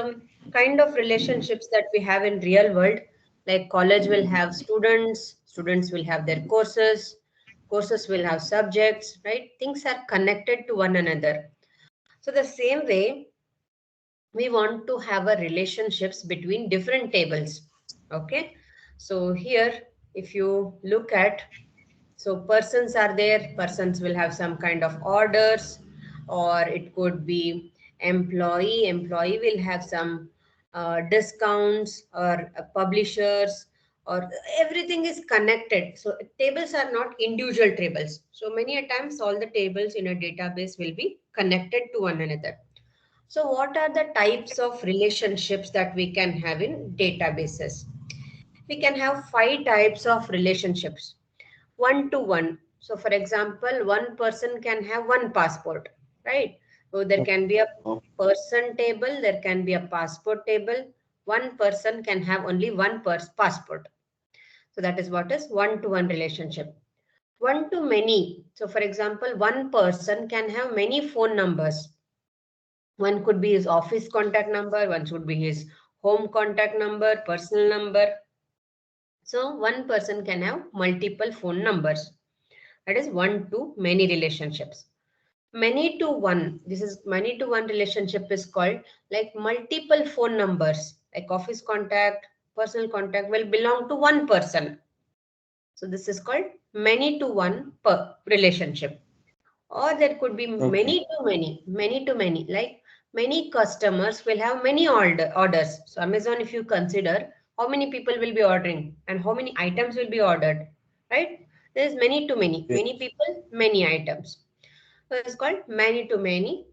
some kind of relationships that we have in real world. Like college will have students, students will have their courses, courses will have subjects, right? Things are connected to one another. So the same way, we want to have a relationships between different tables. Okay. So here, if you look at, so persons are there, persons will have some kind of orders, or it could be employee, employee will have some discounts, or publishers, or everything is connected. So tables are not individual tables. So many a times all the tables in a database will be connected to one another. So what are the types of relationships that we can have in databases? We can have 5 types of relationships. One to one. So for example, one person can have one passport, right? So there can be a person table, there can be a passport table. One person can have only one passport. So that is what is one to one relationship. One to many. So for example, one person can have many phone numbers. One could be his office contact number, one should be his home contact number, personal number. So one person can have multiple phone numbers. That is one to many relationships. Many to one, this is many to one relationship is called like multiple phone numbers, like office contact, personal contact will belong to one person. So this is called many to one per relationship. Or there could be Okay. many to many, like many customers will have many orders. So Amazon, if you consider how many people will be ordering and how many items will be ordered, right? There is many Yes. people, many items. So it's called many to many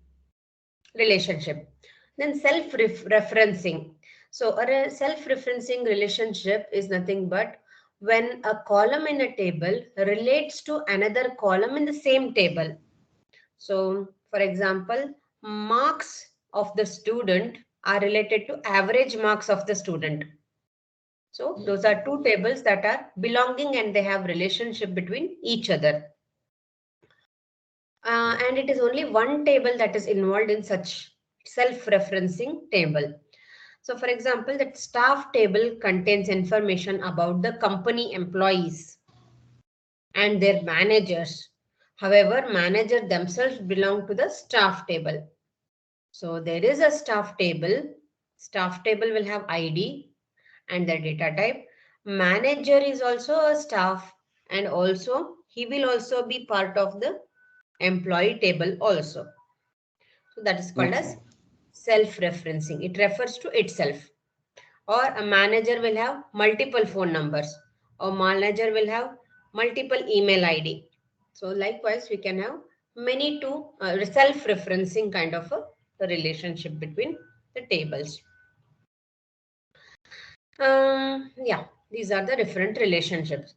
relationship. Then self-referencing. So a self-referencing relationship is nothing but when a column in a table relates to another column in the same table. So, for example, marks of the student are related to average marks of the student. So, those are two tables that are belonging and they have relationship between each other. And it is only one table that is involved in such self-referencing table. So, for example, that staff table contains information about the company employees and their managers. However, manager themselves belong to the staff table. So there is a staff table. Staff table will have ID and the data type. Manager is also a staff and also he will also be part of the employee table also. So that is called as Okay. self-referencing. It refers to itself. Or a manager will have multiple phone numbers. Or manager will have multiple email ID. So likewise, we can have many to self-referencing kind of a relationship between the tables. Yeah, these are the different relationships.